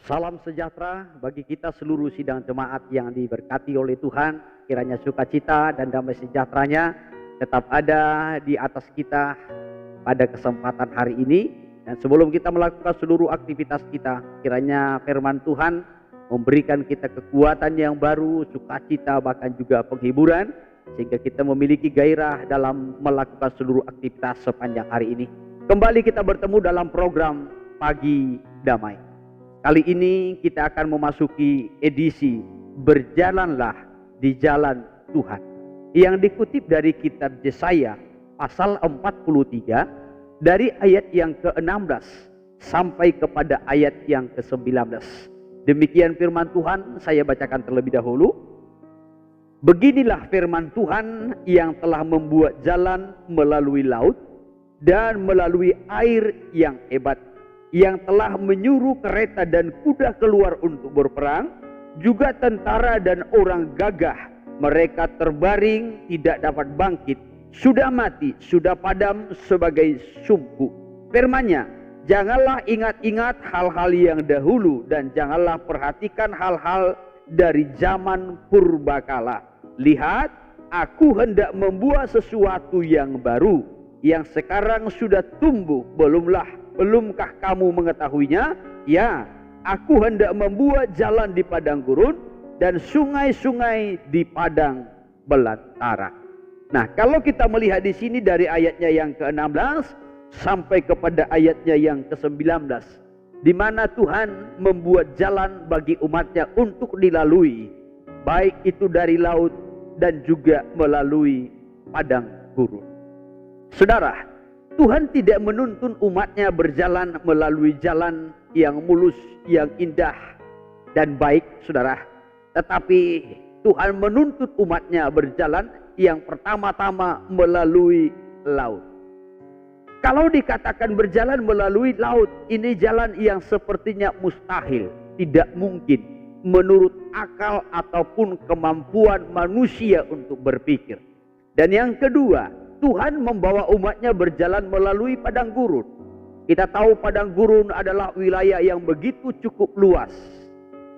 Salam sejahtera bagi kita seluruh sidang jemaat yang diberkati oleh Tuhan. Kiranya sukacita dan damai sejahteranya tetap ada di atas kita pada kesempatan hari ini. Dan sebelum kita melakukan seluruh aktivitas kita, kiranya firman Tuhan memberikan kita kekuatan yang baru, sukacita, bahkan juga penghiburan, sehingga kita memiliki gairah dalam melakukan seluruh aktivitas sepanjang hari ini. Kembali kita bertemu dalam program Pagi Damai. Kali ini kita akan memasuki edisi Berjalanlah di Jalan Tuhan, yang dikutip dari kitab Yesaya pasal 43 dari ayat yang ke-16 sampai kepada ayat yang ke-19. Demikian firman Tuhan, saya bacakan terlebih dahulu. Beginilah firman Tuhan yang telah membuat jalan melalui laut dan melalui air yang hebat, yang telah menyuruh kereta dan kuda keluar untuk berperang, juga tentara dan orang gagah. Mereka terbaring, tidak dapat bangkit, sudah mati, sudah padam sebagai sumpu. Firman-Nya, janganlah ingat-ingat hal-hal yang dahulu, dan janganlah perhatikan hal-hal dari zaman purbakala. Lihat, aku hendak membuat sesuatu yang baru, yang sekarang sudah tumbuh, belumkah kamu mengetahuinya? Ya, aku hendak membuat jalan di padang gurun dan sungai-sungai di padang belantara. Nah, kalau kita melihat di sini dari ayatnya yang ke-16 sampai kepada ayatnya yang ke-19, di mana Tuhan membuat jalan bagi umatnya untuk dilalui, baik itu dari laut dan juga melalui padang gurun. Saudara, Tuhan tidak menuntun umatnya berjalan melalui jalan yang mulus, yang indah dan baik, saudara. Tetapi Tuhan menuntut umatnya berjalan yang pertama-tama melalui laut. Kalau dikatakan berjalan melalui laut, ini jalan yang sepertinya mustahil, tidak mungkin menurut akal ataupun kemampuan manusia untuk berpikir. Dan yang kedua, Tuhan membawa umatnya berjalan melalui padang gurun. Kita tahu padang gurun adalah wilayah yang begitu cukup luas.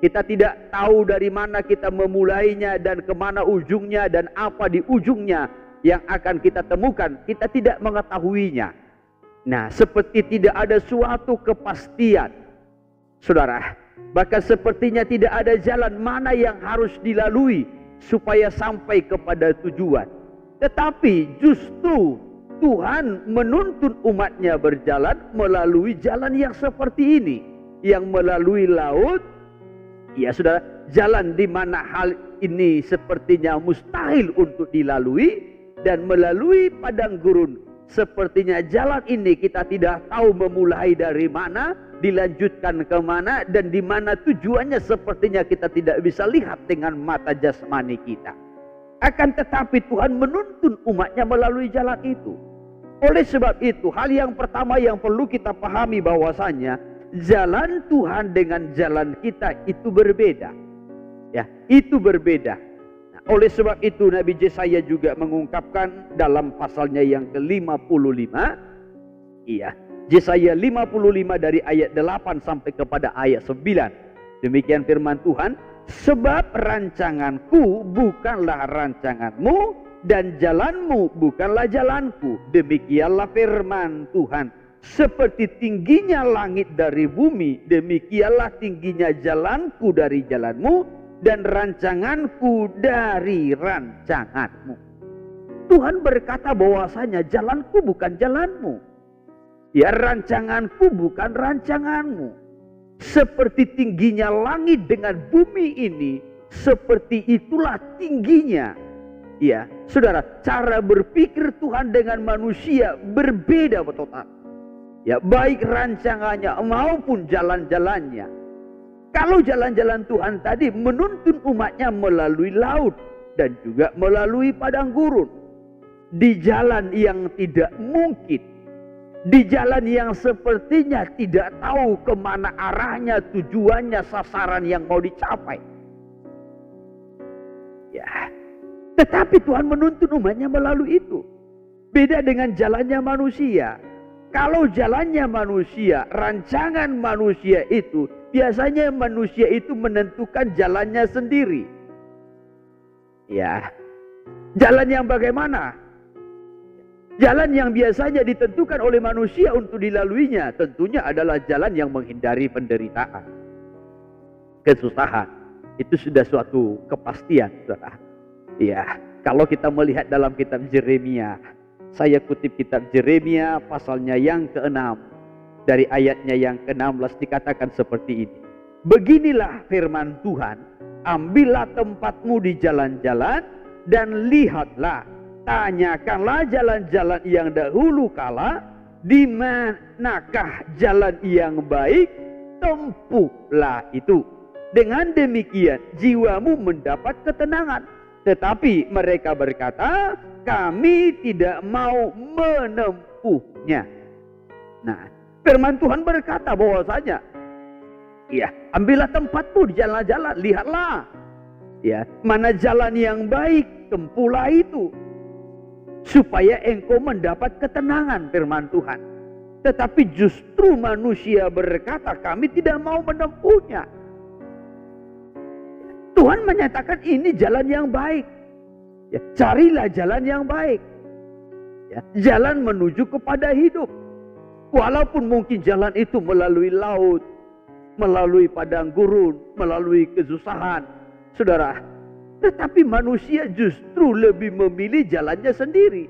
Kita tidak tahu dari mana kita memulainya dan kemana ujungnya dan apa di ujungnya yang akan kita temukan. Kita tidak mengetahuinya. Nah, seperti tidak ada suatu kepastian, saudara. Bahkan sepertinya tidak ada jalan mana yang harus dilalui supaya sampai kepada tujuan. Tetapi justru Tuhan menuntun umatnya berjalan melalui jalan yang seperti ini, yang melalui laut. Ya saudara, jalan di mana hal ini sepertinya mustahil untuk dilalui, dan melalui padang gurun. Sepertinya jalan ini kita tidak tahu memulai dari mana, dilanjutkan ke mana, dan di mana tujuannya sepertinya kita tidak bisa lihat dengan mata jasmani kita. Akan tetapi Tuhan menuntun umatnya melalui jalan itu. Oleh sebab itu, hal yang pertama yang perlu kita pahami bahwasanya jalan Tuhan dengan jalan kita itu berbeda. Ya, itu berbeda. Nah, oleh sebab itu Nabi Yesaya juga mengungkapkan dalam pasalnya yang ke-55. Iya, Yesaya 55 dari ayat 8 sampai kepada ayat 9. Demikian firman Tuhan. Sebab rancanganku bukanlah rancanganmu, dan jalanmu bukanlah jalanku. Demikianlah firman Tuhan. Seperti tingginya langit dari bumi, demikianlah tingginya jalanku dari jalanmu, dan rancanganku dari rancanganmu. Tuhan berkata bahwasanya jalanku bukan jalanmu. Ya, rancanganku bukan rancanganmu. Seperti tingginya langit dengan bumi ini, seperti itulah tingginya. Ya, saudara, cara berpikir Tuhan dengan manusia berbeda total. Ya, baik rancangannya maupun jalan-jalannya. Kalau jalan-jalan Tuhan tadi menuntun umatnya melalui laut dan juga melalui padang gurun, di jalan yang tidak mungkin, di jalan yang sepertinya tidak tahu kemana arahnya, tujuannya, sasaran yang mau dicapai. Ya, tetapi Tuhan menuntun umatnya melalui itu. Beda dengan jalannya manusia. Kalau jalannya manusia, rancangan manusia itu, biasanya manusia itu menentukan jalannya sendiri. Ya, jalan yang bagaimana? Jalan yang biasanya ditentukan oleh manusia untuk dilaluinya, tentunya adalah jalan yang menghindari penderitaan, kesusahan. Itu sudah suatu kepastian, saudara. Ya, kalau kita melihat dalam kitab Yeremia, saya kutip kitab Yeremia pasalnya yang ke-6. Dari ayatnya yang ke-16 dikatakan seperti ini. Beginilah firman Tuhan, ambillah tempatmu di jalan-jalan dan lihatlah, tanyakanlah jalan-jalan yang dahulu kala, di manakah jalan yang baik, tempuhlah itu. Dengan demikian jiwamu mendapat ketenangan. Tetapi mereka berkata, kami tidak mau menempuhnya. Nah, firman Tuhan berkata bahwasanya, ya, ambillah tempatmu di jalan-jalan, lihatlah, ya, mana jalan yang baik, tempuhlah itu, supaya engkau mendapat ketenangan, firman Tuhan. Tetapi justru manusia berkata, kami tidak mau menempuhnya. Tuhan menyatakan ini jalan yang baik. Ya, carilah jalan yang baik. Ya, jalan menuju kepada hidup. Walaupun mungkin jalan itu melalui laut, melalui padang gurun, melalui kesusahan, saudara. Tetapi manusia justru lebih memilih jalannya sendiri.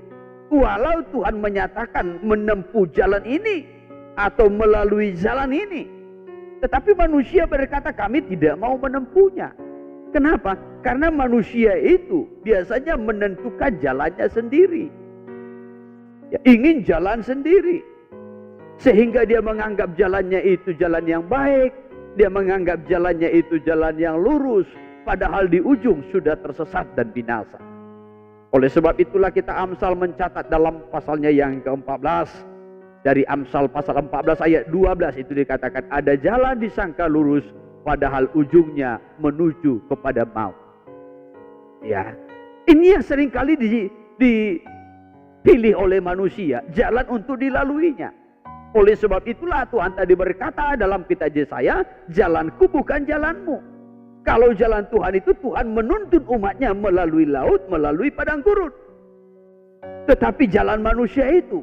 Walau Tuhan menyatakan menempuh jalan ini atau melalui jalan ini, tetapi manusia berkata kami tidak mau menempuhnya. Kenapa? Karena manusia itu biasanya menentukan jalannya sendiri. Ya, ingin jalan sendiri. Sehingga dia menganggap jalannya itu jalan yang baik. Dia menganggap jalannya itu jalan yang lurus. Padahal di ujung sudah tersesat dan binasa. Oleh sebab itulah kita Amsal mencatat dalam pasalnya yang ke-14. Dari Amsal pasal 14 ayat 12 itu dikatakan, ada jalan disangka lurus, padahal ujungnya menuju kepada maut. Ya, ini yang seringkali dipilih oleh manusia, jalan untuk dilaluinya. Oleh sebab itulah Tuhan tadi berkata dalam kitab Yesaya, jalanku bukan jalanmu. Kalau jalan Tuhan itu, Tuhan menuntun umatnya melalui laut, melalui padang gurun. Tetapi jalan manusia itu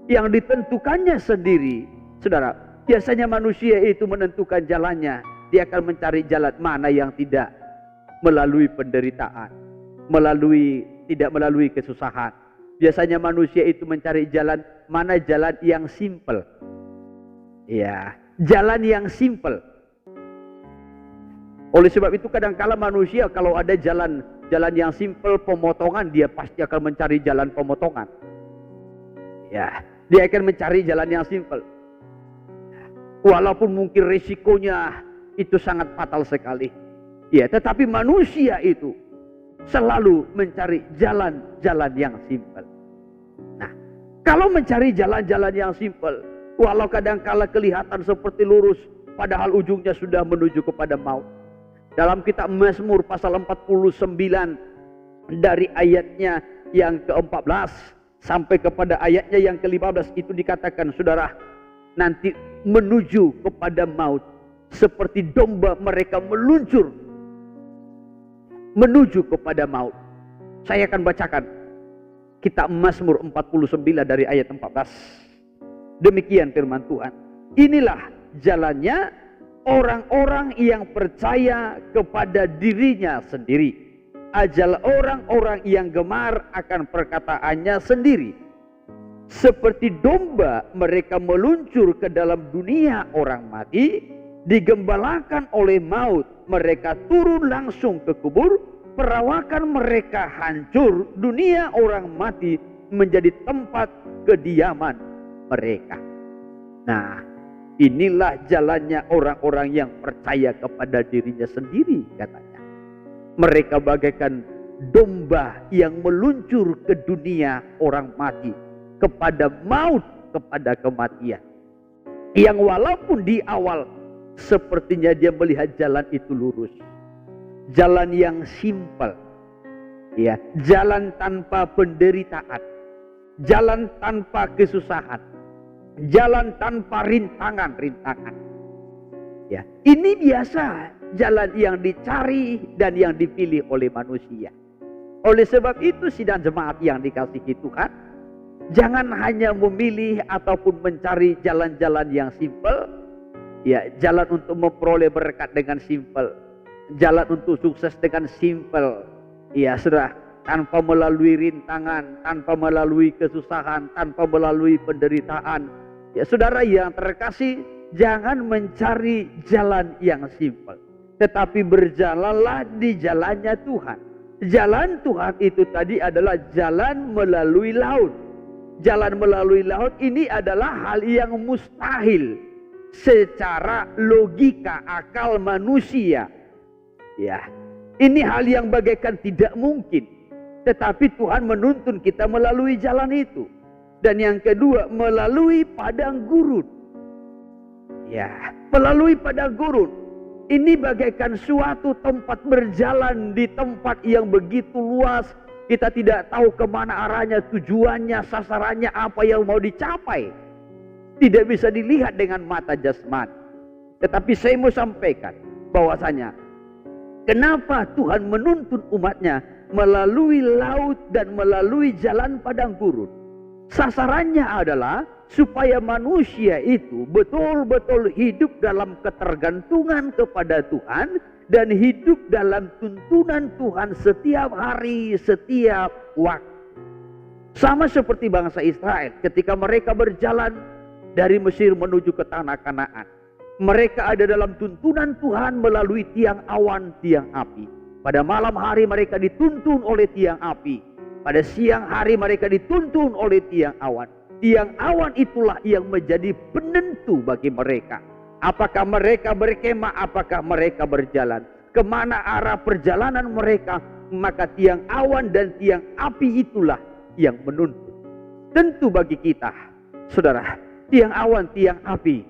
yang ditentukannya sendiri, saudara. Biasanya manusia itu menentukan jalannya. Dia akan mencari jalan mana yang tidak melalui penderitaan, tidak melalui kesusahan. Biasanya manusia itu mencari jalan mana jalan yang simple. Ya, jalan yang simple. Oleh sebab itu kadang-kala manusia kalau ada jalan yang simple, pemotongan, dia pasti akan mencari jalan pemotongan. Ya, dia akan mencari jalan yang simple. Walaupun mungkin risikonya itu sangat fatal sekali. Ya, tetapi manusia itu selalu mencari jalan-jalan yang simpel. Nah, kalau mencari jalan-jalan yang simpel, walau kadang-kala kelihatan seperti lurus, padahal ujungnya sudah menuju kepada maut. Dalam kitab Mazmur pasal 49 dari ayatnya yang ke-14 sampai kepada ayatnya yang ke-15 itu dikatakan, saudara, nanti menuju kepada maut. Seperti domba mereka meluncur menuju kepada maut. Saya akan bacakan kitab Mazmur 49 dari ayat 14. Demikian firman Tuhan. Inilah jalannya orang-orang yang percaya kepada dirinya sendiri. Ajal orang-orang yang gemar akan perkataannya sendiri. Seperti domba mereka meluncur ke dalam dunia orang mati. Digembalakan oleh maut, mereka turun langsung ke kubur. Perawakan mereka hancur, dunia orang mati menjadi tempat kediaman mereka. Nah, inilah jalannya orang-orang yang percaya kepada dirinya sendiri, katanya. Mereka bagaikan domba yang meluncur ke dunia orang mati, kepada maut, kepada kematian. Yang walaupun di awal sepertinya dia melihat jalan itu lurus, jalan yang simpel, ya, jalan tanpa penderitaan, jalan tanpa kesusahan, jalan tanpa rintangan. Ya, ini biasa jalan yang dicari dan yang dipilih oleh manusia. Oleh sebab itu sidang jemaat yang dikasihi Tuhan, jangan hanya memilih ataupun mencari jalan-jalan yang simpel, ya, jalan untuk memperoleh berkat dengan simpel, jalan untuk sukses dengan simpel, ya sudah, tanpa melalui rintangan, tanpa melalui kesusahan, tanpa melalui penderitaan. Ya saudara yang terkasih, jangan mencari jalan yang simpel, tetapi berjalanlah di jalannya Tuhan. Jalan Tuhan itu tadi adalah jalan melalui laut. Jalan melalui laut ini adalah hal yang mustahil secara logika akal manusia. Ya, ini hal yang bagaikan tidak mungkin. Tetapi Tuhan menuntun kita melalui jalan itu. Dan yang kedua, melalui padang gurun. Ya, melalui padang gurun. Ini bagaikan suatu tempat berjalan di tempat yang begitu luas. Kita tidak tahu kemana arahnya, tujuannya, sasarannya, apa yang mau dicapai. Tidak bisa dilihat dengan mata jasmani. Tetapi saya mau sampaikan bahwasanya, kenapa Tuhan menuntun umatnya melalui laut dan melalui jalan padang gurun? Sasarannya adalah supaya manusia itu betul-betul hidup dalam ketergantungan kepada Tuhan dan hidup dalam tuntunan Tuhan setiap hari, setiap waktu. Sama seperti bangsa Israel ketika mereka berjalan dari Mesir menuju ke tanah Kanaan. Mereka ada dalam tuntunan Tuhan melalui tiang awan, tiang api. Pada malam hari mereka dituntun oleh tiang api. Pada siang hari mereka dituntun oleh tiang awan. Tiang awan itulah yang menjadi penentu bagi mereka. Apakah mereka berkemah, apakah mereka berjalan. Kemana arah perjalanan mereka, maka tiang awan dan tiang api itulah yang menuntun. Tentu bagi kita, saudara, tiang awan, tiang api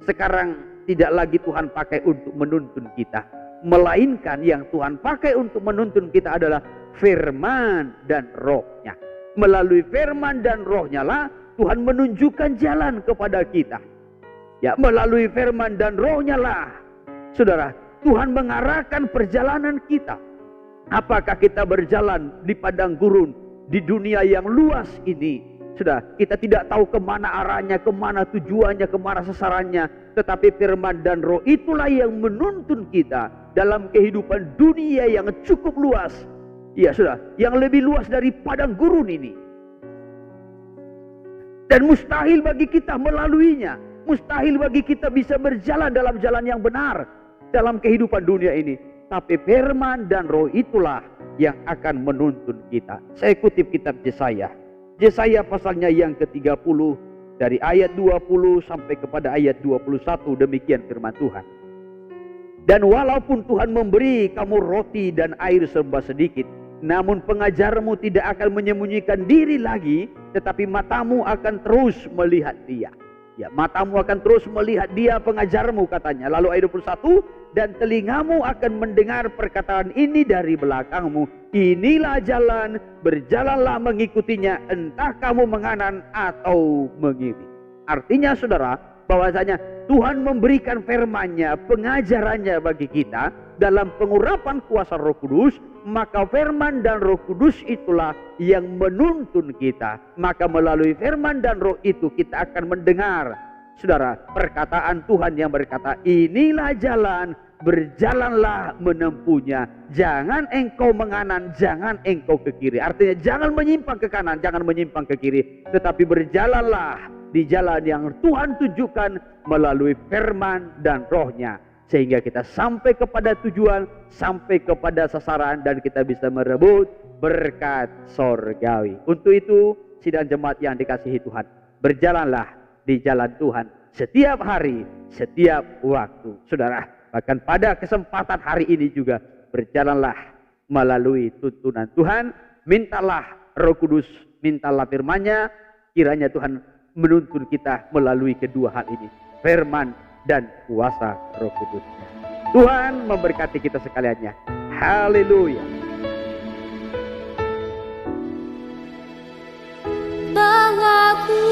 sekarang tidak lagi Tuhan pakai untuk menuntun kita. Melainkan yang Tuhan pakai untuk menuntun kita adalah firman dan rohnya. Melalui firman dan rohnya lah Tuhan menunjukkan jalan kepada kita. Ya, melalui firman dan rohnya lah, saudara, Tuhan mengarahkan perjalanan kita. Apakah kita berjalan di padang gurun, di dunia yang luas ini? Sudah, kita tidak tahu kemana arahnya, kemana tujuannya, kemana sasarannya. Tetapi firman dan roh itulah yang menuntun kita dalam kehidupan dunia yang cukup luas. Ya sudah, yang lebih luas dari padang gurun ini. Dan mustahil bagi kita melaluinya. Mustahil bagi kita bisa berjalan dalam jalan yang benar dalam kehidupan dunia ini. Tapi firman dan roh itulah yang akan menuntun kita. Saya kutip kitab Yesaya. Yesaya pasalnya yang ke-30 dari ayat 20 sampai kepada ayat 21, demikian firman Tuhan. Dan walaupun Tuhan memberi kamu roti dan air serba sedikit, namun pengajarmu tidak akan menyembunyikan diri lagi, tetapi matamu akan terus melihat Dia. Ya, matamu akan terus melihat Dia pengajarmu, katanya. Lalu ayat 21, dan telingamu akan mendengar perkataan ini dari belakangmu. Inilah jalan, berjalanlah mengikutinya, entah kamu menganan atau mengiri. Artinya saudara, bahwasanya Tuhan memberikan firman-Nya, pengajarannya bagi kita dalam pengurapan kuasa Roh Kudus. Maka firman dan Roh Kudus itulah yang menuntun kita. Maka melalui firman dan roh itu kita akan mendengar, saudara, perkataan Tuhan yang berkata, inilah jalan, berjalanlah menempuhnya. Jangan engkau menganan, jangan engkau ke kiri. Artinya jangan menyimpang ke kanan, jangan menyimpang ke kiri, tetapi berjalanlah di jalan yang Tuhan tunjukkan melalui firman dan rohnya. Sehingga kita sampai kepada tujuan, sampai kepada sasaran, dan kita bisa merebut berkat sorgawi. Untuk itu, sidang jemaat yang dikasihi Tuhan, berjalanlah di jalan Tuhan setiap hari, setiap waktu. Saudara, bahkan pada kesempatan hari ini juga, berjalanlah melalui tuntunan Tuhan. Mintalah Roh Kudus, mintalah firman-Nya, kiranya Tuhan menuntun kita melalui kedua hal ini, firman dan kuasa Roh Kudus-Nya. Tuhan memberkati kita sekaliannya. Haleluya. Bahwa ku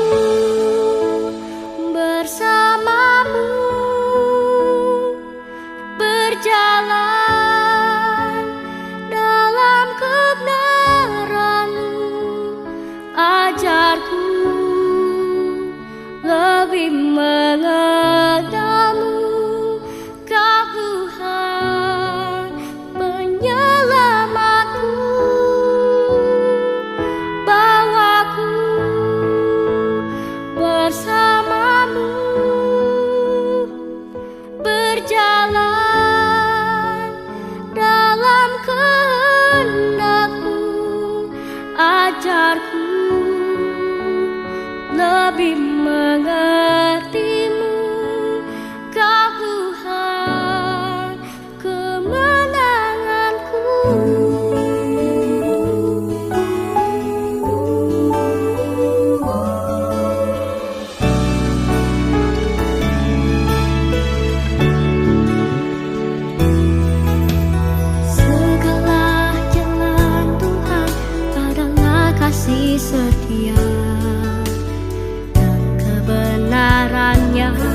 kebenarannya.